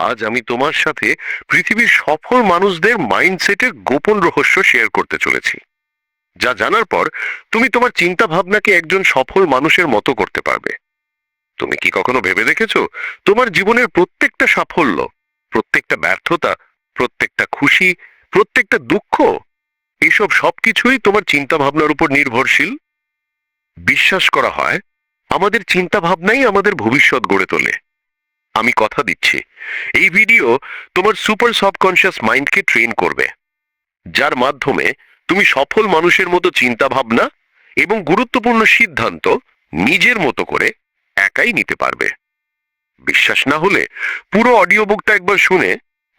আজ আমি তোমার সাথে পৃথিবীর সফল মানুষদের মাইন্ডসেটের গোপন রহস্য শেয়ার করতে চলেছি, যা জানার পর তুমি তোমার চিন্তা ভাবনাকে একজন সফল মানুষের মতো করতে পারবে। তুমি কি কখনো ভেবে দেখেছো তোমার জীবনের প্রত্যেকটা সাফল্য, প্রত্যেকটা ব্যর্থতা, প্রত্যেকটা খুশি, প্রত্যেকটা দুঃখ, এসব সবকিছুই তোমার চিন্তা ভাবনার উপর নির্ভরশীল? বিশ্বাস করা হয় আমাদের চিন্তা ভাবনাই আমাদের ভবিষ্যৎ গড়ে তোলে। আমি কথা দিচ্ছি, এই ভিডিও তোমার সুপার সাবকনশিয়াস মাইন্ডকে ট্রেন করবে, যার মাধ্যমে তুমি সফল মানুষের মতো চিন্তা ভাবনা এবং গুরুত্বপূর্ণ সিদ্ধান্ত নিজের মতো করে একাই নিতে পারবে। বিশ্বাস না হলে পুরো অডিও বুকটা একবার শুনে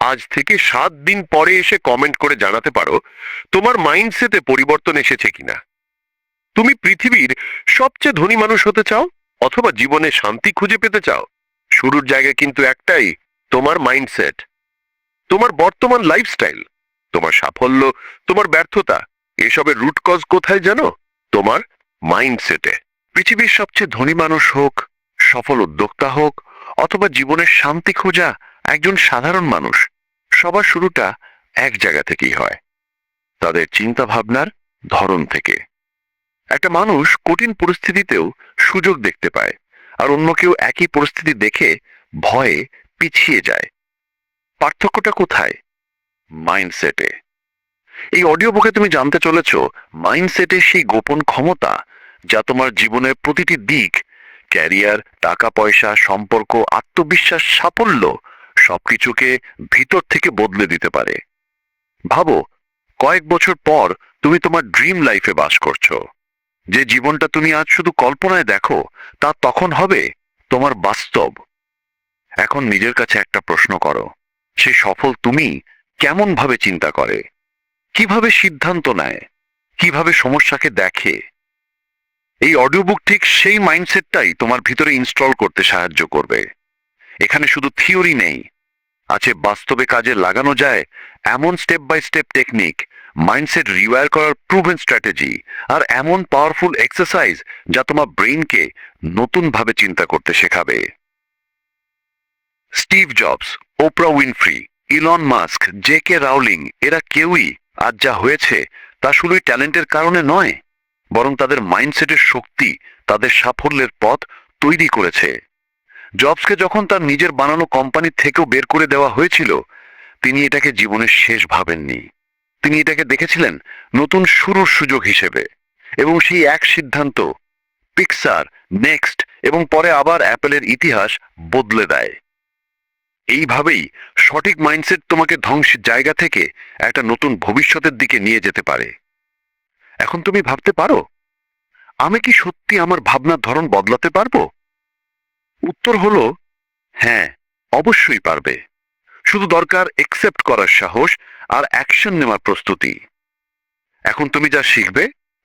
আজ থেকে 7 দিন পরে এসে কমেন্ট করে জানাতে পারো তোমার মাইন্ডসেটে পরিবর্তন এসেছে কিনা। তুমি পৃথিবীর সবচেয়ে ধনী মানুষ হতে চাও অথবা জীবনে শান্তি খুঁজে পেতে চাও? শুরুর জায়গা কিন্তু একটাই, তোমার মাইন্ডসেট। তোমার বর্তমান লাইফস্টাইল, তোমার সাফল্য, তোমার ব্যর্থতা, এসবের রুট কজ কোথায় জানো? তোমার মাইন্ডসেটে। পৃথিবীর সবচেয়ে ধনী মানুষ হোক, সফল উদ্যোক্তা হোক, অথবা জীবনের শান্তি খোঁজা একজন সাধারণ মানুষ, সবার শুরুটা এক জায়গা থেকেই হয়, তাদের চিন্তা ভাবনার ধরন থেকে। একটা মানুষ কঠিন পরিস্থিতিতেও সুযোগ দেখতে পায়, আর অন্য কেউ একই পরিস্থিতি দেখে ভয়ে পিছিয়ে যায়। পার্থক্যটা কোথায়? মাইন্ডসেটে। এই অডিও বুকে তুমি জানতে চলেছ মাইন্ডসেটের সেই গোপন ক্ষমতা যা তোমার জীবনের প্রতিটি দিক, ক্যারিয়ার, টাকা পয়সা, সম্পর্ক, আত্মবিশ্বাস, সাফল্য সবকিছুকে ভিতর থেকে বদলে দিতে পারে। ভাবো, কয়েক বছর পর তুমি তোমার ড্রিম লাইফে বাস করছো। যে জীবনটা তুমি আজ শুধু কল্পনায় দেখো, তা তখন হবে তোমার বাস্তব। এখন নিজের কাছে একটা প্রশ্ন করো, সেই সফল তুমি কেমন ভাবে চিন্তা করে, কিভাবে সিদ্ধান্ত নেয়, কিভাবে সমস্যাকে দেখে? এই অডিও বুক ঠিক সেই মাইন্ডসেটটাই তোমার ভিতরে ইনস্টল করতে সাহায্য করবে। এখানে শুধু থিওরি নেই, আছে বাস্তবে কাজে লাগানো যায় এমন step by step technique, mindset rewire করার প্রুভেন স্ট্র্যাটেজি, আর এমন পাওয়ারফুল এক্সারসাইজ যা তোমার ব্রেইনকে নতুন ভাবে চিন্তা করতে শেখাবে। Steve Jobs, Oprah Winfrey, Elon Musk, J K Rowling, এরা কেউই আজ যা হয়েছে তা শুধুই ট্যালেন্টের কারণে নয়, বরং তাদের মাইন্ডসেটের শক্তি তাদের সাফল্যের পথ তৈরি করেছে। জবসকে যখন তার নিজের বানানো কোম্পানি থেকেও বের করে দেওয়া হয়েছিল, তিনি এটাকে জীবনের শেষ ভাবেননি। তিনি এটাকে দেখেছিলেন নতুন শুরুর সুযোগ হিসেবে, এবং সেই এক সিদ্ধান্ত পিক্সার, নেক্সট এবং পরে আবার অ্যাপেলের ইতিহাস বদলে দেয়। এইভাবেই সঠিক মাইন্ডসেট তোমাকে ধ্বংসের জায়গা থেকে একটা নতুন ভবিষ্যতের দিকে নিয়ে যেতে পারে। এখন তুমি ভাবতে পারো, আমি কি সত্যি আমার ভাবনার ধরন বদলাতে পারবো? উত্তর হলো হ্যাঁ, অবশ্যই পারবে। শুধু দরকার একসেপ্ট করার সাহস আর অ্যাকশন নেওয়ার প্রস্তুতি। এখন তুমি যা শিখবে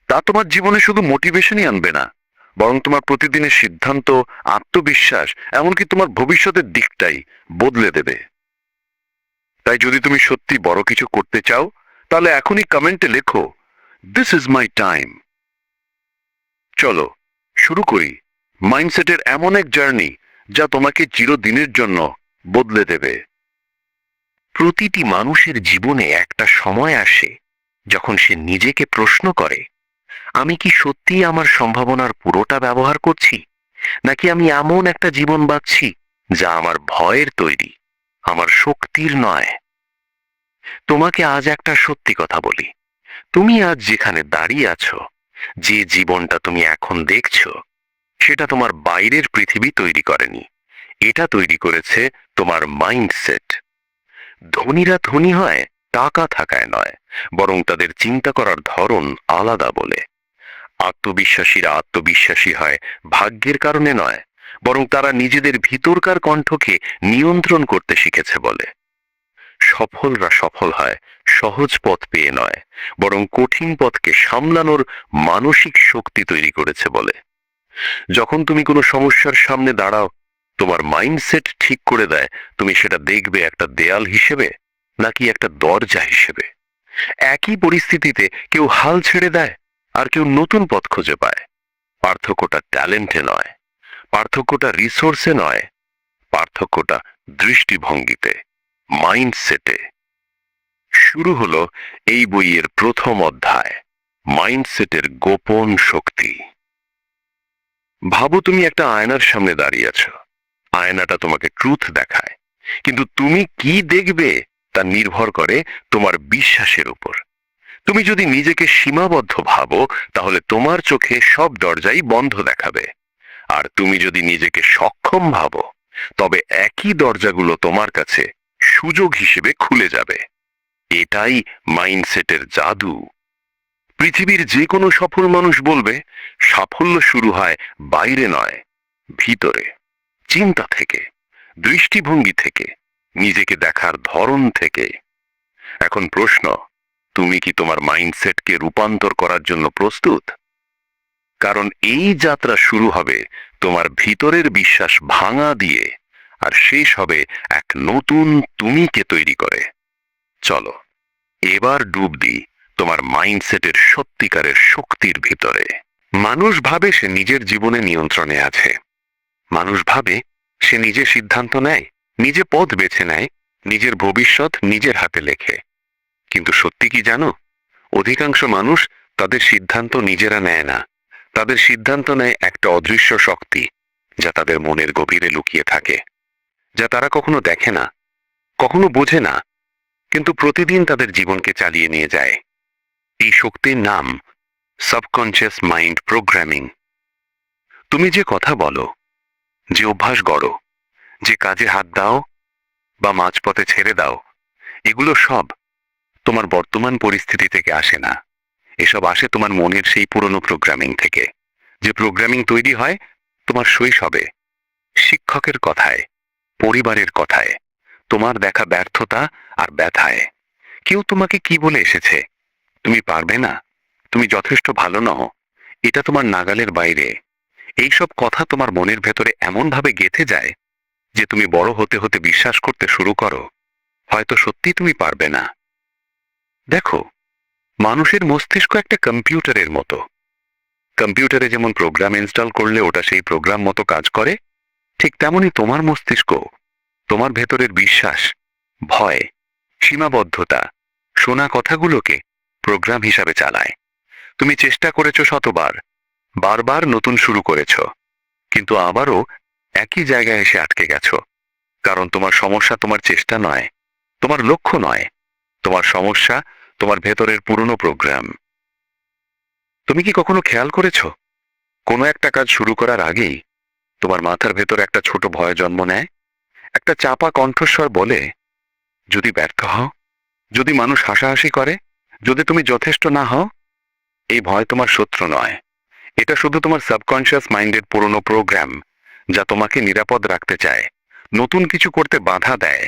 তা তোমার জীবনে শুধু মোটিভেশনই আনবে না, বরং তোমার প্রতিদিনের সিদ্ধান্ত, আত্মবিশ্বাস, এমনকি তোমার ভবিষ্যতের দিকটাই বদলে দেবে। তাই যদি তুমি সত্যি বড় কিছু করতে চাও, তাহলে এখনই কমেন্টে লেখো, দিস ইজ মাই টাইম। চলো শুরু করি মাইন্ডসেটের এমন এক জার্নি যা তোমাকে চিরদিনের জন্য বদলে দেবে। প্রতিটি মানুষের জীবনে একটা সময় আসে যখন সে নিজেকে প্রশ্ন করে, আমি কি সত্যিই আমার সম্ভাবনার পুরোটা ব্যবহার করছি, নাকি আমি এমন একটা জীবন বাঁচছি যা আমার ভয়ের তৈরি, আমার শক্তির নয়? তোমাকে আজ একটা সত্যি কথা বলি, তুমি আজ যেখানে দাঁড়িয়ে আছো, যে জীবনটা তুমি এখন দেখছো, সেটা তোমার বাইরের পৃথিবী তৈরি করেনি, এটা তৈরি করেছে তোমার মাইন্ডসেট। ধনীরা ধনী হয় টাকা থাকায় নয়, বরং তাদের চিন্তা করার ধরন আলাদা বলে। আত্মবিশ্বাসীরা আত্মবিশ্বাসী হয় ভাগ্যের কারণে নয়, বরং তারা নিজেদের ভিতরকার কণ্ঠকে নিয়ন্ত্রণ করতে শিখেছে বলে। সফলরা সফল হয় সহজ পথ পেয়ে নয়, বরং কঠিন পথকে সামলানোর মানসিক শক্তি তৈরি করেছে বলে। যখন তুমি কোনো সমস্যার সামনে দাঁড়াও, তোমার মাইন্ডসেট ঠিক করে দেয় তুমি সেটা দেখবে একটা দেয়াল হিসেবে নাকি একটা দরজা হিসেবে। একই পরিস্থিতিতে কেউ হাল ছেড়ে দেয়, আর কেউ নতুন পথ খুঁজে পায়। পার্থক্যটা ট্যালেন্টে নয়, পার্থক্যটা রিসোর্সে নয়, পার্থক্যটা দৃষ্টিভঙ্গিতে, মাইন্ডসেটে। শুরু হলো এই বইয়ের প্রথম অধ্যায়, মাইন্ডসেটের গোপন শক্তি। ভাবো তুমি একটা আয়নার সামনে দাঁড়িয়ে আছো। আয়নাটা তোমাকে ট্রুথ দেখায়, কিন্তু তুমি কি দেখবে তা নির্ভর করে তোমার বিশ্বাসের উপর। তুমি যদি নিজেকে সীমাবদ্ধ ভাবো, তাহলে তোমার চোখে সব দরজাই বন্ধ দেখাবে। আর তুমি যদি নিজেকে সক্ষম ভাবো, তবে একই দরজাগুলো তোমার কাছে সুযোগ হিসেবে খুলে যাবে। এটাই মাইন্ডসেটের জাদু। পৃথিবীর যে কোনো সফল মানুষ বলবে, সাফল্য শুরু হয় বাইরে নয়, ভিতরে। চিন্তা থেকে, দৃষ্টিভঙ্গি থেকে, নিজেকে দেখার ধরন থেকে। এখন প্রশ্ন, তুমি কি তোমার মাইন্ডসেটকে রূপান্তর করার জন্য প্রস্তুত? কারণ এই যাত্রা শুরু হবে তোমার ভিতরের বিশ্বাস ভাঙা দিয়ে, আর শেষ হবে এক নতুন তুমিকে তৈরি করে। চলো এবার ডুব দিই তোমার মাইন্ডসেটের সত্যিকারের শক্তির ভিতরে। মানুষ ভাবে সে নিজের জীবনে নিয়ন্ত্রণে আছে। মানুষ ভাবে সে নিজে সিদ্ধান্ত নেয়, নিজে পথ বেছে নেয়, নিজের ভবিষ্যৎ নিজের হাতে লেখে। কিন্তু সত্যি কি জানো, অধিকাংশ মানুষ তাদের সিদ্ধান্ত নিজেরা নেয় না। তাদের সিদ্ধান্ত নেয় একটা অদৃশ্য শক্তি, যা তাদের মনের গভীরে লুকিয়ে থাকে, যা তারা কখনো দেখে না, কখনো বোঝে না, কিন্তু প্রতিদিন তাদের জীবনকে চালিয়ে নিয়ে যায়। এই শক্তির নাম সাবকনশিয়াস মাইন্ড প্রোগ্রামিং। তুমি যে কথা বলো, যে অভ্যাস গড়ো, যে কাজে হাত দাও বা মাঝপথে ছেড়ে দাও, এগুলো সব তোমার বর্তমান পরিস্থিতি থেকে আসে না। এসব আসে তোমার মনের সেই পুরনো প্রোগ্রামিং থেকে, যে প্রোগ্রামিং তৈরি হয় তোমার শৈশবে, শিক্ষকের কথায়, পরিবারের কথায়, তোমার দেখা ব্যর্থতা আর ব্যথায়। কেউ তোমাকে কি বলে এসেছে, তুমি পারবে না, তুমি যথেষ্ট ভালো নও, এটা তোমার নাগালের বাইরে। এইসব কথা তোমার মনের ভেতরে এমনভাবে গেঁথে যায় যে তুমি বড় হতে হতে বিশ্বাস করতে শুরু করো হয়তো সত্যি তুমি পারবে না। দেখো, মানুষের মস্তিষ্ক একটা কম্পিউটারের মতো। কম্পিউটারে যেমন প্রোগ্রাম ইনস্টল করলে ওটা সেই প্রোগ্রাম মতো কাজ করে, ঠিক তেমনি তোমার মস্তিষ্ক তোমার ভেতরের বিশ্বাস, ভয়, সীমাবদ্ধতা, শোনা কথাগুলোকে প্রোগ্রাম হিসাবে চালায়। তুমি চেষ্টা করেছো শতবার, বারবার নতুন শুরু করেছো, কিন্তু আবারও একই জায়গায় এসে আটকে গেছো। কারণ তোমার সমস্যা তোমার চেষ্টা নয়, তোমার লক্ষ্য নয়, তোমার সমস্যা তোমার ভেতরের পুরনো প্রোগ্রাম। তুমি কি কখনো খেয়াল করেছো, কোনো একটা কাজ শুরু করার আগেই তোমার মাথার ভেতর একটা ছোট ভয় জন্ম নেয়? একটা চাপা কণ্ঠস্বর বলে, যদি ব্যর্থ হও, যদি মানুষ হাসাহাসি করে, যদি তুমি যথেষ্ট না হও। এই ভয় তোমার শত্রু নয়, এটা শুধু তোমার সাবকনশিয়াস মাইন্ডের পুরনো প্রোগ্রাম, যা তোমাকে নিরাপদ রাখতে চায়, নতুন কিছু করতে বাধা দেয়।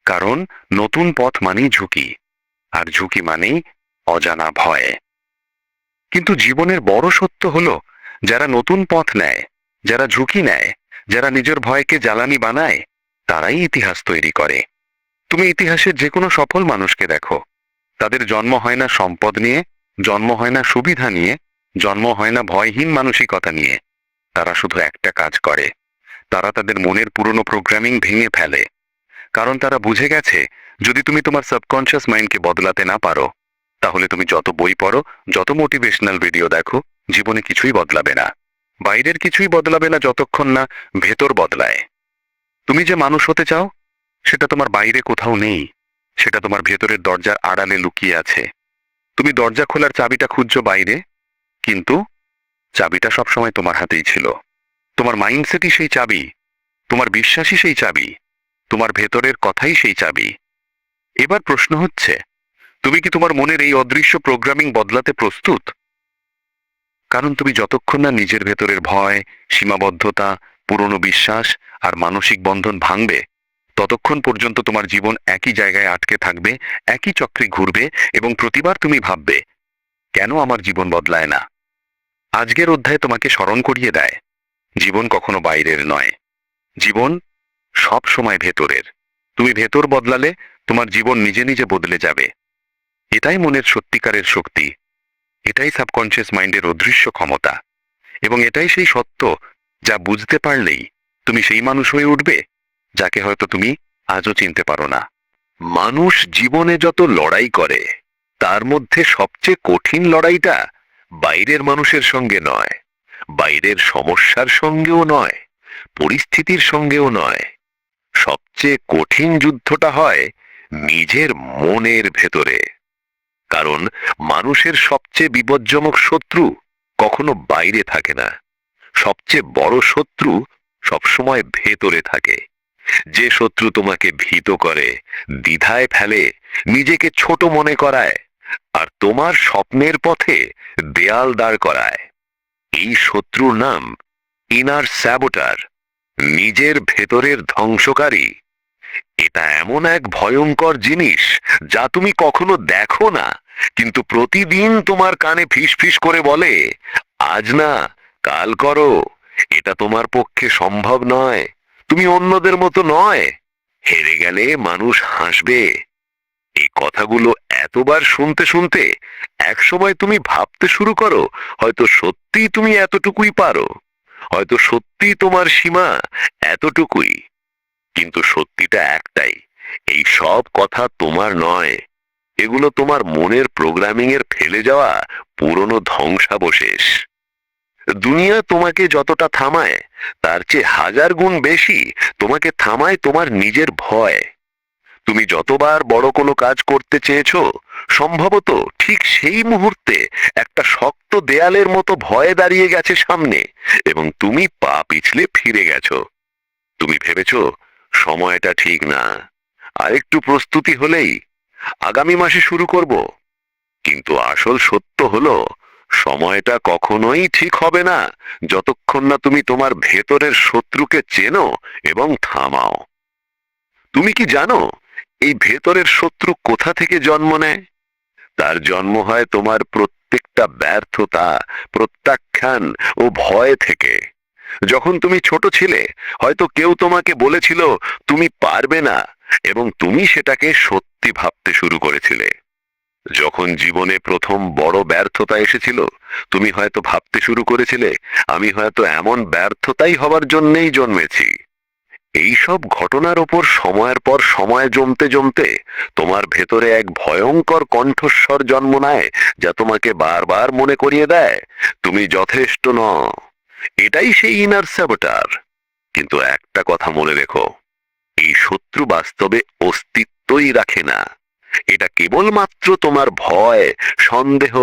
কারণ নতুন পথ মানেই ঝুঁকি, আর ঝুঁকি মানেই অজানা ভয়। কিন্তু জীবনের বড় সত্য হলো, যারা নতুন পথ নেয়, যারা ঝুঁকি নেয়, যারা নিজের ভয়কে জ্বালানি বানায়, তারাই ইতিহাস তৈরি করে। তুমি ইতিহাসের যে কোনো সফল মানুষকে দেখো, তাদের জন্ম হয় না সম্পদ নিয়ে, জন্ম হয় না সুবিধা নিয়ে, জন্ম হয় না ভয়হীন মানসিকতা নিয়ে। তারা শুধু একটা কাজ করে, তারা তাদের মনের পুরনো প্রোগ্রামিং ভেঙে ফেলে। কারণ তারা বুঝে গেছে, যদি তুমি তোমার সাবকনশিয়াস মাইন্ডকে বদলাতে না পারো, তাহলে তুমি যত বই পড়ো, যত মোটিভেশনাল ভিডিও দেখো, জীবনে কিছুই বদলাবে না। বাইরের কিছুই বদলাবে না যতক্ষণ না ভেতর বদলায়। তুমি যে মানুষ হতে চাও, সেটা তোমার বাইরে কোথাও নেই, সেটা তোমার ভেতরের দরজার আড়ালে লুকিয়ে আছে। তুমি দরজা খোলার চাবিটা খুঁজছো বাইরে, কিন্তু চাবিটা সবসময় তোমার হাতেই ছিল। তোমার মাইন্ডসেটই সেই চাবি, তোমার বিশ্বাসই সেই চাবি, তোমার ভেতরের কথাই সেই চাবি। এবার প্রশ্ন হচ্ছে, তুমি কি তোমার মনের এই অদৃশ্য প্রোগ্রামিং বদলাতে প্রস্তুত? কারণ তুমি যতক্ষণ না নিজের ভেতরের ভয়, সীমাবদ্ধতা, পুরনো বিশ্বাস আর মানসিক বন্ধন ভাঙবে, ততক্ষণ পর্যন্ত তোমার জীবন একই জায়গায় আটকে থাকবে, একই চক্রে ঘুরবে, এবং প্রতিবার তুমি ভাববে, কেন আমার জীবন বদলায় না? আজকের অধ্যায় তোমাকে স্মরণ করিয়ে দেয়, জীবন কখনো বাইরের নয়, জীবন সব সময় ভেতরের। তুমি ভেতর বদলালে তোমার জীবন নিজে নিজে বদলে যাবে। এটাই মনের সত্যিকারের শক্তি, এটাই সাবকনশিয়াস মাইন্ডের অদৃশ্য ক্ষমতা, এবং এটাই সেই সত্য যা বুঝতে পারলেই তুমি সেই মানুষ হয়ে উঠবে যাকে হয়তো তুমি আজও চিনতে পারো না। মানুষ জীবনে যত লড়াই করে তার মধ্যে সবচেয়ে কঠিন লড়াইটা বাইরের মানুষের সঙ্গে নয়, বাইরের সমস্যার সঙ্গেও নয়, পরিস্থিতির সঙ্গেও নয়। সবচেয়ে কঠিন যুদ্ধটা হয় নিজের মনের ভেতরে। কারণ মানুষের সবচেয়ে বিপজ্জনক শত্রু কখনো বাইরে থাকে না, সবচেয়ে বড় শত্রু সবসময় ভেতরে থাকে। যে শত্রু তোমাকে ভীত করে, দ্বিধায় ফেলে, নিজেকে ছোট মনে করায় আর তোমার স্বপ্নের পথে দেয়াল দাঁড় করায়, এই শত্রুর নাম ইনার স্যাবোটার, নিজের ভেতরের ধ্বংসকারী। এটা এমন এক ভয়ঙ্কর জিনিস যা তুমি কখনো দেখো না, কিন্তু প্রতিদিন তোমার কানে ফিস ফিস করে বলে, আজ না, কাল করো, এটা তোমার পক্ষে সম্ভব নয়, তুমি অন্যদের মতো নয়, হেরে গেলে মানুষ হাসবে। এই কথাগুলো এতবার শুনতে শুনতে একসময় তুমি ভাবতে শুরু করো, হয়তো সত্যি তুমি এতটুকুই পারো, হয়তো সত্যি তোমার সীমা এতটুকুই। কিন্তু সত্যিটা একটাই, এই সব কথা তোমার নয়, এগুলো তোমার মনের প্রোগ্রামিং এর ফেলে যাওয়া পুরনো ধ্বংসাবশেষ। দুনিয়া তোমাকে যতটা থামায় তার চেয়ে হাজার গুণ বেশি তোমাকে থামায় তোমার নিজের ভয়। তুমি যতবার বড় কোনো কাজ করতে চেয়েছো, সম্ভবত ঠিক সেই মুহূর্তে একটা শক্ত দেয়ালের মতো ভয়ে দাঁড়িয়ে গেছে সামনে এবং তুমি পা পিছলে ফিরে গেছো। তুমি ভেবেছো সময়টা ঠিক না, আরেকটু প্রস্তুতি হলেই, আগামী মাসে শুরু করব। কিন্তু আসল সত্য হলো সময়টা কখনোই ঠিক হবে না যতক্ষণ না তুমি তোমার ভেতরের শত্রুকে চেনো এবং থামাও। তুমি কি জানো এই ভেতরের শত্রু কোথা থেকে জন্ম নেয়? তার জন্ম হয় তোমার প্রত্যেকটা ব্যর্থতা, প্রত্যাখ্যান ও ভয় থেকে। যখন তুমি ছোট ছিলে, হয়তো কেউ তোমাকে বলেছিল তুমি পারবে না, এবং তুমি সেটাকে সত্যি ভাবতে শুরু করেছিলে। যখন জীবনে প্রথম বড় ব্যর্থতা এসেছিল, তুমি হয়তো ভাবতে শুরু করেছিলে আমি হয়তো এমন ব্যর্থতাই হবার জন্যই জন্মেছি। এই সব ঘটনার ওপর সময়ের পর সময় জমতে জমতে তোমার ভেতরে এক ভয়ঙ্কর কণ্ঠস্বর জন্ম নেয়, যা তোমাকে বারবার মনে করিয়ে দেয় তুমি যথেষ্ট নও। এটাই সেই ইনার স্যাবোটার। কিন্তু একটা কথা মনে রেখো, এই শত্রু বাস্তবে অস্তিত্বই রাখে না। এটা কেবলমাত্র তোমার ভয়, সন্দেহ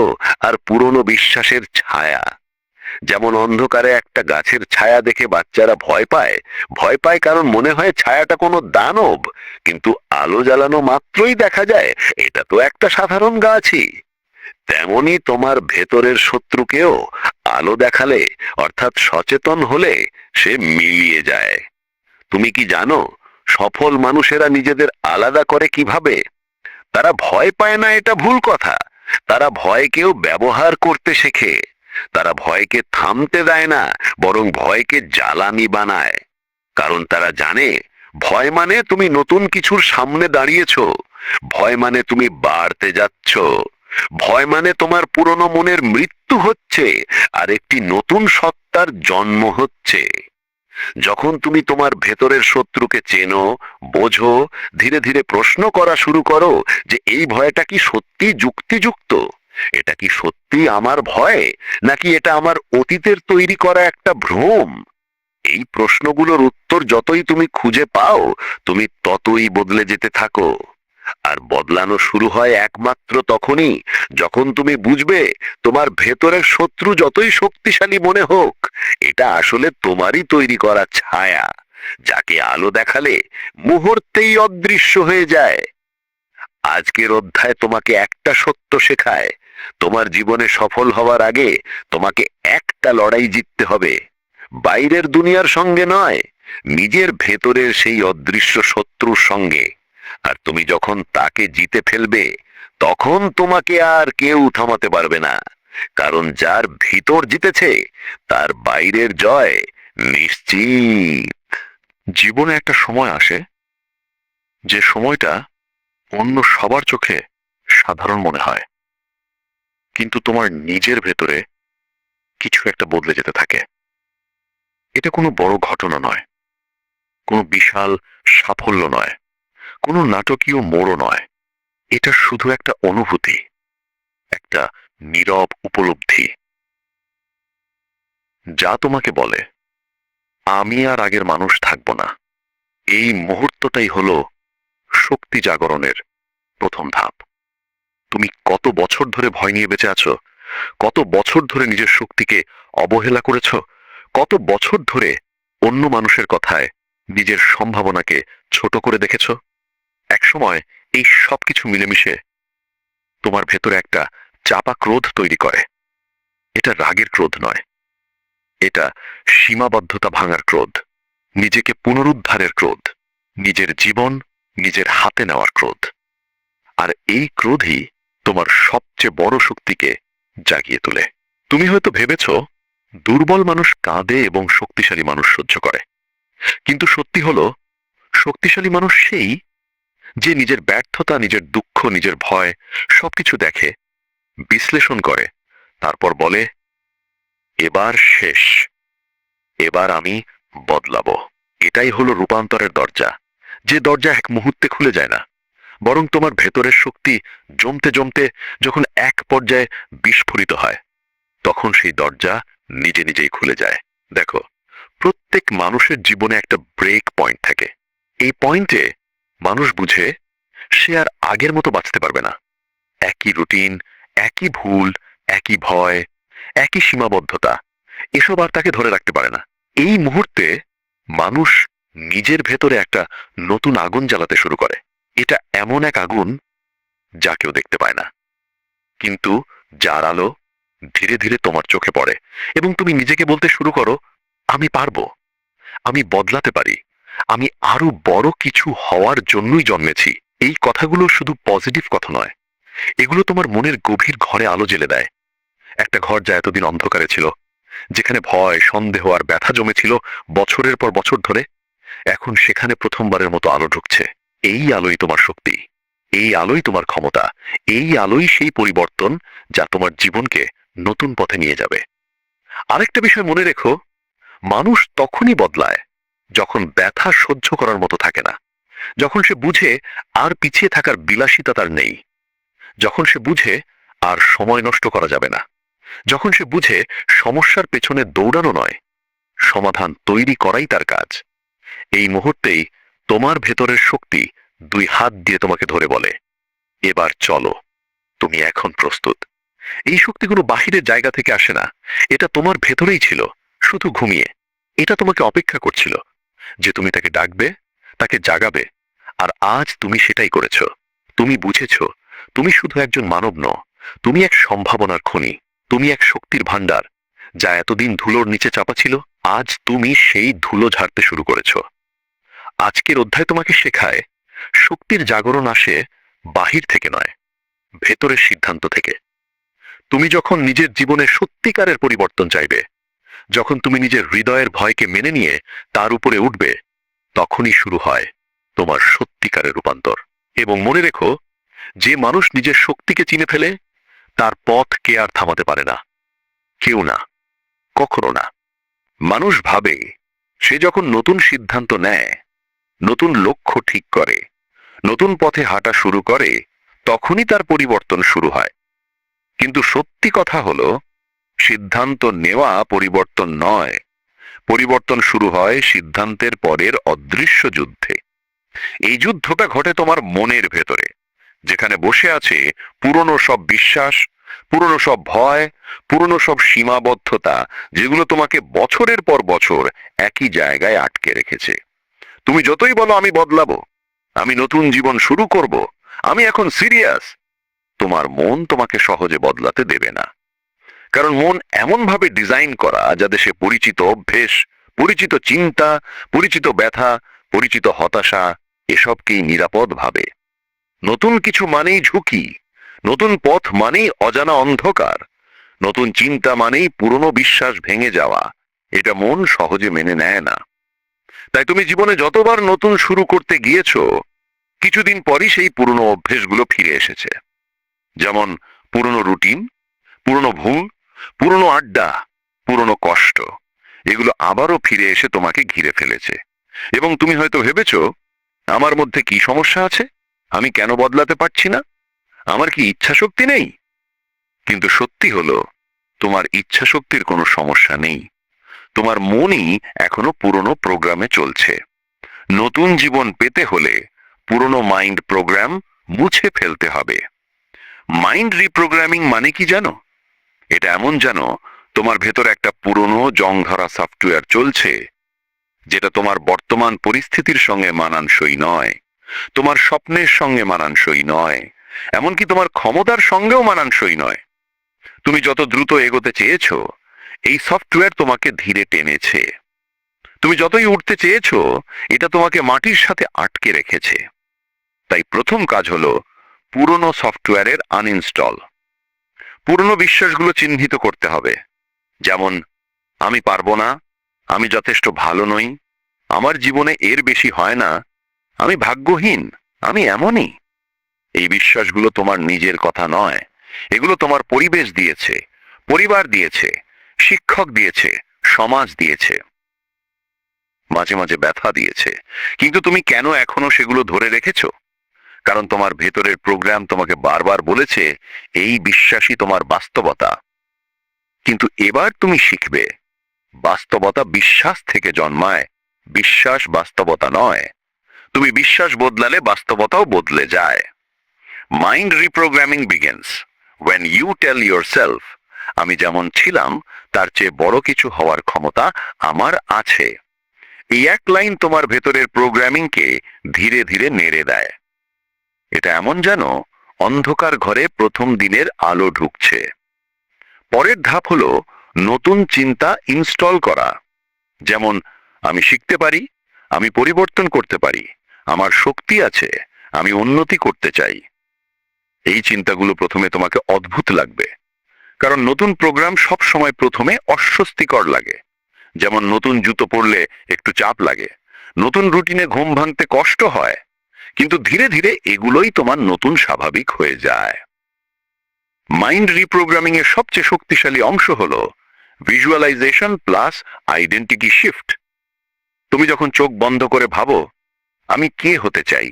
আর পুরনো বিশ্বাসের ছায়া। যেমন অন্ধকারে একটা গাছের ছায়া দেখে বাচ্চারা ভয় পায়, ভয় পায় কারণ মনে হয় ছায়াটা কোনো দানব, কিন্তু আলো জ্বালানো মাত্রই দেখা যায় এটা তো একটা সাধারণ গাছই। তেমনি তোমার ভেতরের শত্রুকেও আলো দেখালে, অর্থাৎ সচেতন হলে, সে মিলিয়ে যায়। তুমি কি জানো সফল মানুষেরা নিজেদের আলাদা করে কিভাবে? তারা ভয় পায় না, এটা ভুল কথা। তারা ভয়কেও ব্যবহার করতে শেখে। তারা ভয়কে থামতে দেয় না, বরং ভয়কে জ্বালানি বানায়। কারণ তারা জানে ভয় মানে তুমি নতুন কিছুর সামনে দাঁড়িয়েছো, ভয় মানে তুমি বাড়তে যাচ্ছ, ভয় মানে তোমার পুরনো মনের মৃত্যু হচ্ছে আর একটি নতুন সত্তার জন্ম হচ্ছে। যখন তুমি তোমার ভেতরের শত্রুকে চেনো, বোঝো, ধীরে ধীরে প্রশ্ন করা শুরু করো যে এই ভয়টা কি সত্যি যুক্তিযুক্ত, এটা কি সত্যি আমার ভয়, নাকি এটা আমার অতীতের তৈরি করা একটা ভ্রম, এই প্রশ্নগুলোর উত্তর যতই তুমি খুঁজে পাও, তুমি ততই বদলে যেতে থাকো। আর বদলানো শুরু হয় একমাত্র তখনই যখন তুমি বুঝবে তোমার ভেতরের শত্রু যতই শক্তিশালী মনে হোক, এটা আসলে তোমারই তৈরি করা ছায়া, যাকে আলো দেখালে মুহূর্তেই অদৃশ্য হয়ে যায়। আজকের অধ্যায় তোমাকে একটা সত্য শেখায়, তোমার জীবনে সফল হওয়ার আগে তোমাকে একটা লড়াই জিততে হবে। বাইরের দুনিয়ার সঙ্গে নয়, নিজের ভেতরের সেই অদৃশ্য শত্রুর সঙ্গে। আর তুমি যখন তাকে জিতে ফেলবে, তখন তোমাকে আর কেউ থামাতে পারবে না। কারণ যার ভিতর জিতেছে তার বাইরের জয় নিশ্চিত। জীবনে একটা সময় আসে, যে সময়টা অন্য সবার চোখে সাধারণ মনে হয়, কিন্তু তোমার নিজের ভেতরে কিছু একটা বদলে যেতে থাকে। এটা কোনো বড় ঘটনা নয়, কোনো বিশাল সাফল্য নয়, কোনো নাটকীয় মোড়ও নয়, এটা শুধু একটা অনুভূতি, একটা নীরব উপলব্ধি, যা তোমাকে বলে আমি আর আগের মানুষ থাকব না। এই মুহূর্তটাই হলো শক্তি জাগরণের প্রথম ধাপ। তুমি কত বছর ধরে ভয় নিয়ে বেঁচে আছো, কত বছর ধরে নিজের শক্তিকে অবহেলা করেছ, কত বছর ধরে অন্য মানুষের কথায় নিজের সম্ভাবনাকে ছোট করে দেখেছ। একসময় এই সবকিছু মিলেমিশে তোমার ভেতরে একটা চাপা ক্রোধ তৈরি করে। এটা রাগের ক্রোধ নয়, এটা সীমাবদ্ধতা ভাঙার ক্রোধ, নিজেকে পুনরুদ্ধারের ক্রোধ, নিজের জীবন নিজের হাতে নেওয়ার ক্রোধ। আর এই ক্রোধই তোমার সবচেয়ে বড় শক্তিকে জাগিয়ে তোলে। তুমি হয়তো ভেবেছ দুর্বল মানুষ কাঁদে এবং শক্তিশালী মানুষ সহ্য করে, কিন্তু সত্যি হলো শক্তিশালী মানুষ সেই যে নিজের ব্যর্থতা, নিজের দুঃখ, নিজের ভয় সবকিছু দেখে, বিশ্লেষণ করে, তারপর বলে এবার শেষ, এবার আমি বদলাবো। এটাই হলো রূপান্তরের দরজা, যে দরজা এক মুহূর্তে খুলে যায় না, বরং তোমার ভেতরের শক্তি জমতে জমতে যখন এক পর্যায়ে বিস্ফোরিত হয়, তখন সেই দরজা নিজে নিজেই খুলে যায়। দেখো, প্রত্যেক মানুষের জীবনে একটা ব্রেক পয়েন্ট থাকে। এই পয়েন্টে মানুষ বুঝে সে আর আগের মতো বাঁচতে পারবে না। একই রুটিন, একই ভুল, একই ভয়, একই সীমাবদ্ধতা, এসব আর তাকে ধরে রাখতে পারে না। এই মুহূর্তে মানুষ নিজের ভেতরে একটা নতুন আগুন জ্বালাতে শুরু করে। এটা এমন এক আগুন যা কেউ দেখতে পায় না, কিন্তু যার আলো ধীরে ধীরে তোমার চোখে পড়ে, এবং তুমি নিজেকে বলতে শুরু করো আমি পারবো, আমি বদলাতে পারি, আমি আরো বড় কিছু হওয়ার জন্যই জন্মেছি। এই কথাগুলো শুধু পজিটিভ কথা নয়, এগুলো তোমার মনের গভীর ঘরে আলো জ্বেলে দেয়। একটা ঘর যা এতদিন অন্ধকারে ছিল, যেখানে ভয়, সন্দেহ আর ব্যথা জমেছিল বছরের পর বছর ধরে, এখন সেখানে প্রথমবারের মতো আলো ঢুকছে। এই আলোই তোমার শক্তি, এই আলোই তোমার ক্ষমতা, এই আলোই সেই পরিবর্তন যা তোমার জীবনকে নতুন পথে নিয়ে যাবে। আরেকটা বিষয় মনে রেখো, মানুষ তখনই বদলায় যখন ব্যথা সহ্য করার মতো থাকে না, যখন সে বুঝে আর পিছিয়ে থাকার বিলাসিতা তার নেই, যখন সে বুঝে আর সময় নষ্ট করা যাবে না, যখন সে বুঝে সমস্যার পেছনে দৌড়ানো নয়, সমাধান তৈরি করাই তার কাজ। এই মুহূর্তেই তোমার ভেতরের শক্তি দুই হাত দিয়ে তোমাকে ধরে বলে এবার চলো, তুমি এখন প্রস্তুত। এই শক্তি কোনো বাহিরের জায়গা থেকে আসে না, এটা তোমার ভেতরেই ছিল, শুধু ঘুমিয়ে। এটা তোমাকে অপেক্ষা করছিল যে তুমি তাকে ডাকবে, তাকে জাগাবে। আর আজ তুমি সেটাই করেছ। তুমি বুঝেছ তুমি শুধু একজন মানব নও, তুমি এক সম্ভাবনার খনি, তুমি এক শক্তির ভান্ডার যা এতদিন ধুলোর নিচে চাপা ছিল। আজ তুমি সেই ধুলো ঝাড়তে শুরু করেছ। আজকের অধ্যায় তোমাকে শেখায় শক্তির জাগরণ আসে বাহির থেকে নয়, ভেতরের সিদ্ধান্ত থেকে। তুমি যখন নিজের জীবনে সত্যিকারের পরিবর্তন চাইবে, যখন তুমি নিজের হৃদয়ের ভয়কে মেনে নিয়ে তার উপরে উঠবে, তখনই শুরু হয় তোমার সত্যিকারের রূপান্তর। এবং মনে রেখো, যে মানুষ নিজের শক্তিকে চিনে ফেলে তার পথ কে আর থামাতে পারে না, কেউ না, কখনো না। মানুষ ভাবে সে যখন নতুন সিদ্ধান্ত নেয়, নতুন লক্ষ্য ঠিক করে, নতুন পথে হাঁটা শুরু করে, তখনই তার পরিবর্তন শুরু হয়। কিন্তু সত্যি কথা হলো, সিদ্ধান্ত নেওয়া পরিবর্তন নয়, পরিবর্তন শুরু হয় সিদ্ধান্তের পরের অদৃশ্য যুদ্ধে। এই যুদ্ধটা ঘটে তোমার মনের ভেতরে, যেখানে বসে আছে পুরনো সব বিশ্বাস, পুরনো সব ভয়, পুরনো সব সীমাবদ্ধতা, যেগুলো তোমাকে বছরের পর বছর একই জায়গায় আটকে রেখেছে। তুমি যতই বলো আমি বদলাবো, আমি নতুন জীবন শুরু করব, আমি এখন সিরিয়াস, তোমার মন তোমাকে সহজে বদলাতে দেবে না। কারণ মন এমন ভাবে ডিজাইন করা যাতে সে পরিচিত অভ্যেস, পরিচিত চিন্তা, পরিচিত ব্যথা, পরিচিত হতাশা এসবকেই নিরাপদ ভাবে। নতুন কিছু মানেই ঝুঁকি, নতুন পথ মানেই অজানা অন্ধকার, নতুন চিন্তা মানেই পুরনো বিশ্বাস ভেঙে যাওয়া। এটা মন সহজে মেনে নেয় না। তাই তুমি জীবনে যতবার নতুন শুরু করতে গিয়েছো, কিছুদিন পরই সেই পুরনো অভ্যেসগুলো ফিরে এসেছে। যেমন পুরনো রুটিন, পুরনো ভুল, পুরনো আড্ডা, পুরনো কষ্ট, এগুলো আবারও ফিরে এসে তোমাকে ঘিরে ফেলেছে। এবং তুমি হয়তো ভেবেছো আমার মধ্যে কি সমস্যা আছে? আমি কেন বদলাতে পারছি না? আমার কি ইচ্ছা শক্তি নেই? কিন্তু সত্যি হলো, তোমার ইচ্ছা শক্তির কোনো সমস্যা নেই। তোমার মনই এখনো পুরনো প্রোগ্রামে চলছে। নতুন জীবন পেতে হলে পুরনো মাইন্ড প্রোগ্রাম মুছে ফেলতে হবে। মাইন্ড রিপ্রোগ্রামিং মানে কি জানো? এটা এমন জানো, তোমার ভেতর একটা পুরনো জং ধরা সফটওয়্যার চলছে, যেটা তোমার বর্তমান পরিস্থিতির সঙ্গে মানানসই নয়, তোমার স্বপ্নের সঙ্গে মানানসই নয়, এমনকি তোমার ক্ষমতার সঙ্গেও মানানসই নয়। তুমি যত দ্রুত এগোতে চেয়েছো, এই সফটওয়্যার তোমাকে ধীরে টেনেছে। তুমি যতই উঠতে চেয়েছো, এটা তোমাকে মাটির সাথে আটকে রেখেছে। তাই প্রথম কাজ হলো পুরনো সফটওয়্যারের আনইনস্টল। পুরনো বিশ্বাসগুলো চিহ্নিত করতে হবে, যেমন আমি পারবো না, আমি যথেষ্ট ভালো নই, আমার জীবনে এর বেশি হয় না, আমি ভাগ্যহীন, আমি এমনই। এই বিশ্বাসগুলো তোমার নিজের কথা নয়, এগুলো তোমার পরিবেশ দিয়েছে, পরিবার দিয়েছে, শিক্ষক দিয়েছে, সমাজ দিয়েছে, মাঝে মাঝে ব্যথা দিয়েছে। কিন্তু তুমি কেন এখনো সেগুলো ধরে রেখেছো? কারণ তোমার ভেতরের প্রোগ্রাম তোমাকে বারবার বলেছে এই বিশ্বাসই তোমার বাস্তবতা। কিন্তু এবার তুমি শিখবে, বাস্তবতা বিশ্বাস থেকে জন্মায়, বিশ্বাস বাস্তবতা নয়। তুমি বিশ্বাস বদলালে বাস্তবতাও বদলে যায়। Mind reprogramming begins when you tell yourself, আমি যেমন ছিলাম তার চেয়ে বড় কিছু হওয়ার ক্ষমতা আমার আছে। এই এক লাইন তোমার ভেতরের প্রোগ্রামিংকে ধীরে ধীরে নেড়ে দেয়। এটা এমন যেন অন্ধকার ঘরে প্রথম দিনের আলো ঢুকছে। পরের ধাপ হলো নতুন চিন্তা ইনস্টল করা, যেমন আমি শিখতে পারি, আমি পরিবর্তন করতে পারি, আমার শক্তি আছে, আমি উন্নতি করতে চাই। এই চিন্তাগুলো প্রথমে তোমাকে অদ্ভুত লাগবে, কারণ নতুন প্রোগ্রাম সব সময় প্রথমে অস্বস্তিকর লাগে। যেমন নতুন জুতো পরলে একটু চাপ লাগে, নতুন রুটিনে ঘুম ভাঙতে কষ্ট হয়, কিন্তু ধীরে ধীরে এগুলোই তোমার নতুন স্বাভাবিক হয়ে যায়। মাইন্ড রিপ্রোগ্রামিং এর সবচেয়ে শক্তিশালী অংশ হলো ভিজুয়ালাইজেশন প্লাস আইডেন্টিটি শিফট। তুমি যখন চোখ বন্ধ করে ভাবো আমি কে হতে চাই,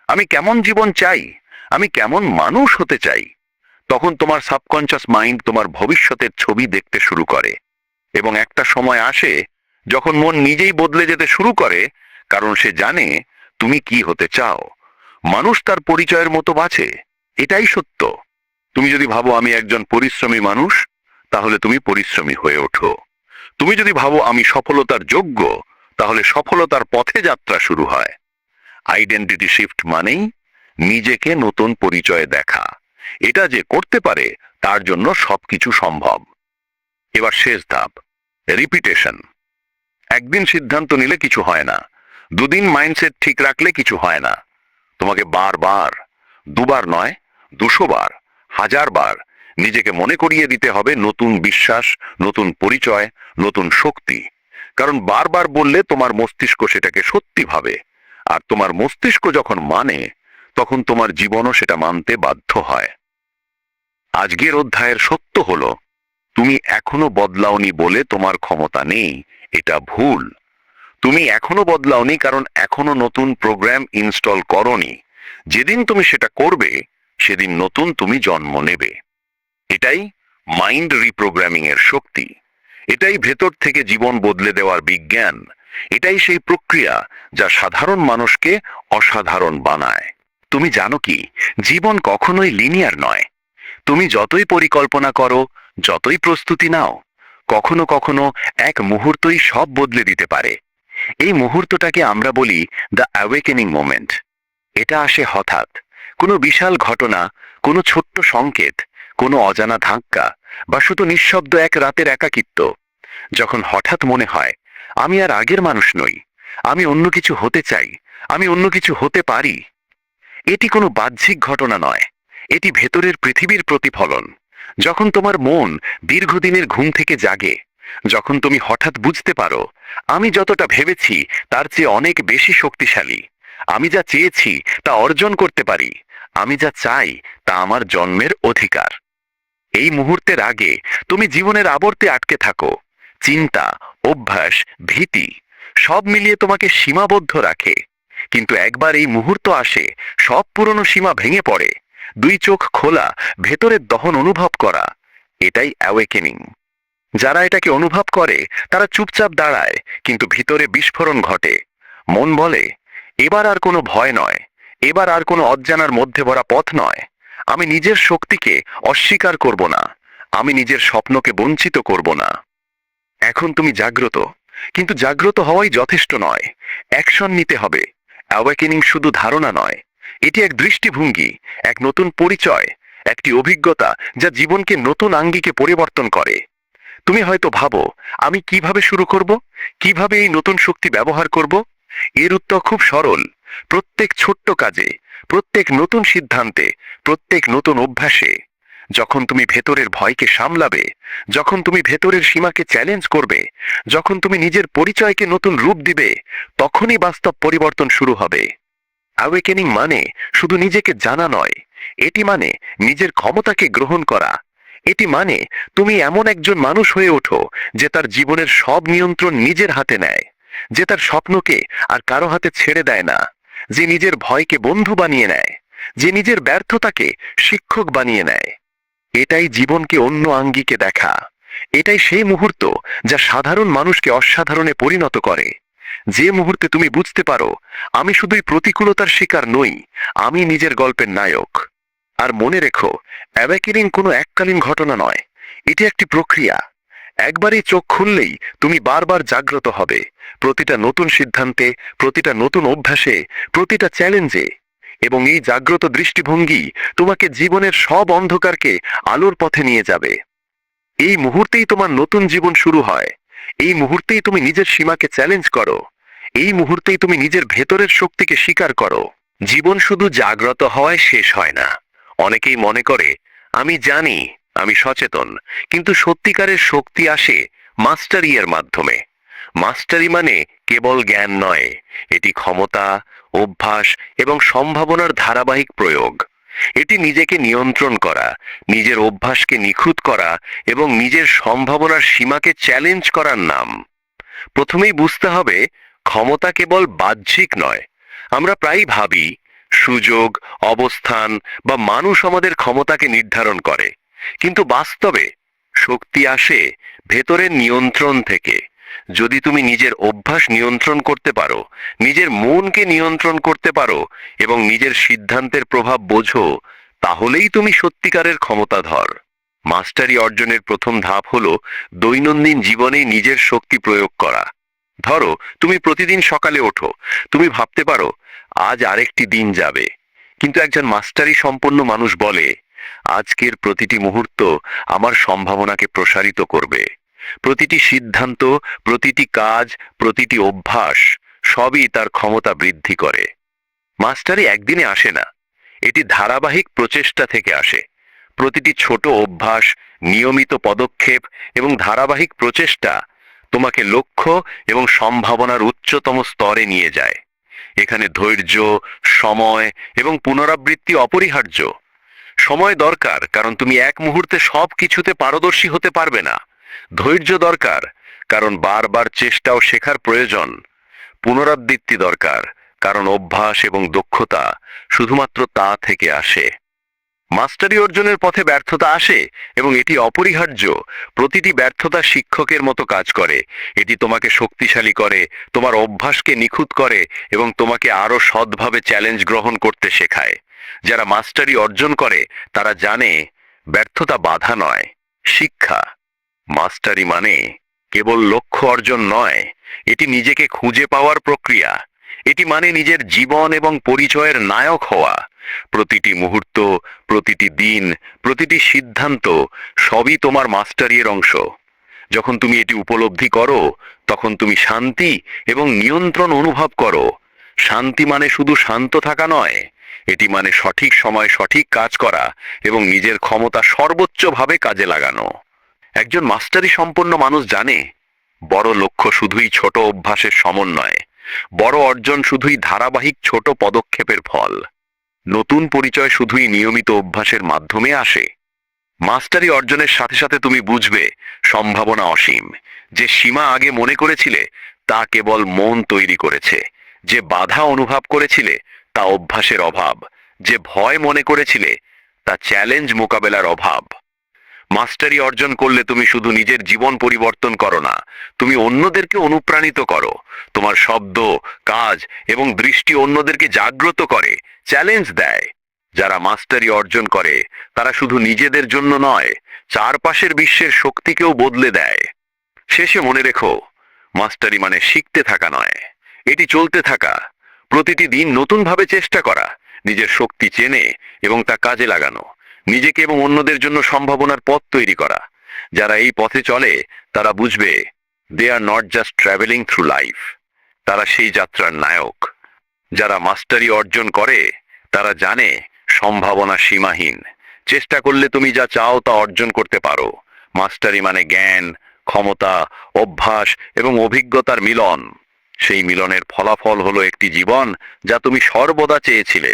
আমি কেমন জীবন চাই, আমি কেমন মানুষ হতে চাই, তখন তোমার সাবকনশাস মাইন্ড তোমার ভবিষ্যতের ছবি দেখতে শুরু করে। এবং একটা সময় আসে যখন মন নিজেই বদলে যেতে শুরু করে, কারণ সে জানে তুমি কি হতে চাও। মানুষ তার পরিচয়ের মতো বাঁচে, এটাই সত্য। তুমি যদি ভাবো আমি একজন পরিশ্রমী মানুষ, তাহলে তুমি পরিশ্রমী হয়ে ওঠো। তুমি যদি ভাবো আমি সফলতার যোগ্য, তাহলে সফলতার পথে যাত্রা শুরু হয়। আইডেন্টিটি শিফট মানেই নিজেকে নতুন পরিচয়ে দেখা। এটা যে করতে পারে তার জন্য সবকিছু সম্ভব। এবার শেষ ধাপ, রিপিটেশন। একদিন সিদ্ধান্ত নিলে কিছু হয় না, দুদিন মাইন্ডসেট ঠিক রাখলে কিছু হয় না। তোমাকে বারবার, দুবার নয়, 200 বার, 1000 বার নিজেকে মনে করিয়ে দিতে হবে নতুন বিশ্বাস, নতুন পরিচয়, নতুন শক্তি। কারণ বারবার বললে তোমার মস্তিষ্ক সেটাকে সত্যি ভাবে, আর তোমার মস্তিষ্ক যখন মানে, তখন তোমার জীবনও সেটা মানতে বাধ্য হয়। আজকের অধ্যায়ের সত্য হলো, তুমি এখনো বদলাওনি বলে তোমার ক্ষমতা নেই, এটা ভুল। তুমি এখনো বদলাওনি কারণ এখনো নতুন প্রোগ্রাম ইনস্টল করনি। যেদিন তুমি সেটা করবে, সেদিন নতুন তুমি জন্ম নেবে। এটাই মাইন্ড রিপ্রোগ্রামিং এর শক্তি। এটাই ভেতর থেকে জীবন বদলে দেওয়ার বিজ্ঞান। এটাই সেই প্রক্রিয়া যা সাধারণ মানুষকে অসাধারণ বানায়। তুমি জানো কি, জীবন কখনোই লিনিয়ার নয়। তুমি যতই পরিকল্পনা করো, যতই প্রস্তুতি নাও, কখনো কখনো এক মুহূর্তই সব বদলে দিতে পারে। এই মুহূর্তটাকে আমরা বলি দ্য অ্যাওয়েকেনিং মোমেন্ট। এটা আসে হঠাৎ, কোনো বিশাল ঘটনা, কোনো ছোট্ট সংকেত, কোনো অজানা ধাক্কা, বা শুধু নিঃশব্দ এক রাতের একাকিত্ব। যখন হঠাৎ মনে হয় আমি আর আগের মানুষ নই, আমি অন্য কিছু হতে চাই, আমি অন্য কিছু হতে পারি। এটি কোনো বাহ্যিক ঘটনা নয়, এটি ভেতরের পৃথিবীর প্রতিফলন। যখন তোমার মন দীর্ঘদিনের ঘুম থেকে জাগে, যখন তুমি হঠাৎ বুঝতে পারো আমি যতটা ভেবেছি তার চেয়ে অনেক বেশি শক্তিশালী, আমি যা চেয়েছি তা অর্জন করতে পারি, আমি যা চাই তা আমার জন্মের অধিকার। এই মুহূর্তের আগে তুমি জীবনের আবর্তে আটকে থাকো। চিন্তা, অভ্যাস, ভীতি সব মিলিয়ে তোমাকে সীমাবদ্ধ রাখে। কিন্তু একবার এই মুহূর্ত আসে, সব পুরনো সীমা ভেঙে পড়ে, দুই চোখ খোলা, ভেতরের দহন অনুভব করা। এটাই অ্যাওয়েকেনিং। যারা এটাকে অনুভব করে তারা চুপচাপ দাঁড়ায়, কিন্তু ভিতরে বিস্ফোরণ ঘটে। মন বলে, এবার আর কোনো ভয় নয়, এবার আর কোনো অজ্ঞানার মধ্যে ভরা পথ নয়। আমি নিজের শক্তিকে অস্বীকার করব না, আমি নিজের স্বপ্নকে বঞ্চিত করব না। এখন তুমি জাগ্রত, কিন্তু জাগ্রত হওয়াই যথেষ্ট নয়, অ্যাকশন নিতে হবে। অ্যাওয়েকেনিং শুধু ধারণা নয়, এটি এক দৃষ্টিভঙ্গি, এক নতুন পরিচয়, একটি অভিজ্ঞতা যা জীবনকে নতুন আঙ্গিকে পরিবর্তন করে। তুমি হয়তো ভাবো, আমি কিভাবে শুরু করব, কিভাবে এই নতুন শক্তি ব্যবহার করব? এর উত্তর খুব সরল। প্রত্যেক ছোট্ট কাজে, প্রত্যেক নতুন সিদ্ধান্তে, প্রত্যেক নতুন অভ্যাসে। যখন তুমি ভেতরের ভয়কে সামলাবে, যখন তুমি ভেতরের সীমাকে চ্যালেঞ্জ করবে, যখন তুমি নিজের পরিচয়কে নতুন রূপ দিবে, তখনই বাস্তব পরিবর্তন শুরু হবে। অ্যাওয়েকেনিং মানে শুধু নিজেকে জানা নয়, এটি মানে নিজের ক্ষমতাকে গ্রহণ করা। এটি মানে তুমি এমন একজন মানুষ হয়ে ওঠো যে তার জীবনের সব নিয়ন্ত্রণ নিজের হাতে নেয়, যে তার স্বপ্নকে আর কারো হাতে ছেড়ে দেয় না, যে নিজের ভয়কে বন্ধু বানিয়ে নেয়, যে নিজের ব্যর্থতাকে শিক্ষক বানিয়ে নেয়। এটাই জীবনকে অন্য আঙ্গিকে দেখা। এটাই সেই মুহূর্ত যা সাধারণ মানুষকে অসাধারণে পরিণত করে। যে মুহূর্তে তুমি বুঝতে পারো, আমি শুধুই প্রতিকূলতার শিকার নই, আমি নিজের গল্পের নায়ক। আর মনে রেখো, অ্যাওয়েকেনিং কোনো এককালীন ঘটনা নয়, এটি একটি প্রক্রিয়া। একবারই চোখ খুললেই তুমি বারবার জাগ্রত হবে, প্রতিটা নতুন সিদ্ধান্তে, প্রতিটা নতুন অভ্যাসে, প্রতিটা চ্যালেঞ্জে। এবং এই জাগ্রত দৃষ্টিভঙ্গি তোমাকে জীবনের সব অন্ধকারকে আলোর পথে নিয়ে যাবে। এই মুহূর্তেই তোমার নতুন জীবন শুরু হয়। এই মুহূর্তেই তুমি নিজের সীমাকে চ্যালেঞ্জ করো। এই মুহূর্তেই তুমি নিজের ভেতরের শক্তিকে স্বীকার করো। জীবন শুধু জাগ্রত হওয়ায় শেষ হয় না। অনেকেই মনে করে, আমি জানি, আমি সচেতন, কিন্তু সত্যিকারের শক্তি আসে মাস্টারি এর মাধ্যমে। মাস্টারি মানে কেবল জ্ঞান নয়, এটি ক্ষমতা, অভ্যাস এবং সম্ভাবনার ধারাবাহিক প্রয়োগ। এটি নিজেকে নিয়ন্ত্রণ করা, নিজের অভ্যাসকে নিখুঁত করা এবং নিজের সম্ভাবনার সীমাকে চ্যালেঞ্জ করার নাম। প্রথমেই বুঝতে হবে, ক্ষমতা কেবল বাহ্যিক নয়। আমরা প্রায়ই ভাবি সুযোগ, অবস্থান বা মানুষ আমাদের ক্ষমতাকে নির্ধারণ করে, কিন্তু বাস্তবে শক্তি আসে ভেতরের নিয়ন্ত্রণ থেকে। যদি তুমি নিজের অভ্যাস নিয়ন্ত্রণ করতে পারো, নিজের মনকে নিয়ন্ত্রণ করতে পারো এবং নিজের সিদ্ধান্তের প্রভাব বোঝো, তাহলেই তুমি সত্যিকারের ক্ষমতাধর। মাস্টারি অর্জনের প্রথম ধাপ হলো দৈনন্দিন জীবনে নিজের শক্তি প্রয়োগ করা। ধরো, তুমি প্রতিদিন সকালে ওঠো, তুমি ভাবতে পারো আজ আরেকটি দিন যাবে, কিন্তু একজন মাস্টারি সম্পন্ন মানুষ বলে, আজকের প্রতিটি মুহূর্ত আমার সম্ভাবনাকে প্রসারিত করবে। প্রতিটি সিদ্ধান্ত, প্রতিটি কাজ, প্রতিটি অভ্যাস সবই তার ক্ষমতা বৃদ্ধি করে। মাস্টারি একদিনে আসে না, এটি ধারাবাহিক প্রচেষ্টা থেকে আসে। প্রতিটি ছোট অভ্যাস, নিয়মিত পদক্ষেপ এবং ধারাবাহিক প্রচেষ্টা তোমাকে লক্ষ্য এবং সম্ভাবনার উচ্চতম স্তরে নিয়ে যায়। এখানে ধৈর্য, সময় এবং পুনরাবৃত্তি অপরিহার্য। সময় দরকার, কারণ তুমি এক মুহূর্তে সব কিছুতে পারদর্শী হতে পারবে না। ধৈর্য দরকার, কারণ বারবার চেষ্টা ও শেখার প্রয়োজন। পুনরাবৃত্তি দরকার, কারণ অভ্যাস এবং দক্ষতা শুধুমাত্র তা থেকে আসে। মাস্টারি অর্জনের পথে ব্যর্থতা আসে এবং এটি অপরিহার্য। প্রতিটি ব্যর্থতা শিক্ষকের মতো কাজ করে। এটি তোমাকে শক্তিশালী করে, তোমার অভ্যাসকে নিখুঁত করে এবং তোমাকে আরো সৎভাবে চ্যালেঞ্জ গ্রহণ করতে শেখায়। যারা মাস্টারি অর্জন করে তারা জানে, ব্যর্থতা বাধা নয়, শিক্ষা। মাস্টারি মানে কেবল লক্ষ্য অর্জন নয়, এটি নিজেকে খুঁজে পাওয়ার প্রক্রিয়া। এটি মানে নিজের জীবন এবং পরিচয়ের নায়ক হওয়া। প্রতিটি মুহূর্ত, প্রতিটি দিন, প্রতিটি সিদ্ধান্ত সবই তোমার মাস্টারির অংশ। যখন তুমি এটি উপলব্ধি করো, তখন তুমি শান্তি এবং নিয়ন্ত্রণ অনুভব করো। শান্তি মানে শুধু শান্ত থাকা নয়, এটি মানে সঠিক সময় সঠিক কাজ করা এবং নিজের ক্ষমতা সর্বোচ্চভাবে কাজে লাগানো। একজন মাস্টারি সম্পন্ন মানুষ জানে, বড় লক্ষ্য শুধুই ছোট অভ্যাসের সমন্বয়, বড় অর্জন শুধুই ধারাবাহিক ছোট পদক্ষেপের ফল, নতুন পরিচয় শুধুই নিয়মিত অভ্যাসের মাধ্যমে আসে। মাস্টারি অর্জনের সাথে সাথে তুমি বুঝবে, সম্ভাবনা অসীম। যে সীমা আগে মনে করেছিলে তা কেবল মন তৈরি করেছে। যে বাধা অনুভব করেছিলে তা অভ্যাসের অভাব, যে ভয় মনে করেছিলে তা চ্যালেঞ্জ মোকাবেলার অভাব। মাস্টারি অর্জন করলে তুমি শুধু নিজের জীবন পরিবর্তন করো না, তুমি অন্যদেরকে অনুপ্রাণিত করো। তোমার শব্দ, কাজ এবং দৃষ্টি অন্যদেরকে জাগ্রত করে, চ্যালেঞ্জ দেয়। যারা মাস্টারি অর্জন করে তারা শুধু নিজেদের জন্য নয়, চারপাশের বিশ্বের শক্তিকেও বদলে দেয়। শেষে মনে রেখো, মাস্টারি মানে শিখতে থাকা নয়, এটি চলতে থাকা। প্রতিটি দিন নতুনভাবে চেষ্টা করা, নিজের শক্তি চেনে এবং তা কাজে লাগানো, নিজেকে এবং অন্যদের জন্য সম্ভাবনার পথ তৈরি করা। যারা এই পথে চলে তারা বুঝবে they are not just travelling through life, তারা সেই যাত্রার নায়ক। যারা মাস্টারি অর্জন করে তারা জানে সম্ভাবনা সীমাহীন, চেষ্টা করলে তুমি যা চাও তা অর্জন করতে পারো। মাস্টারি মানে জ্ঞান, ক্ষমতা, অভ্যাস এবং অভিজ্ঞতার মিলন। সেই মিলনের ফলাফল হলো একটি জীবন যা তুমি সর্বদা চেয়েছিলে।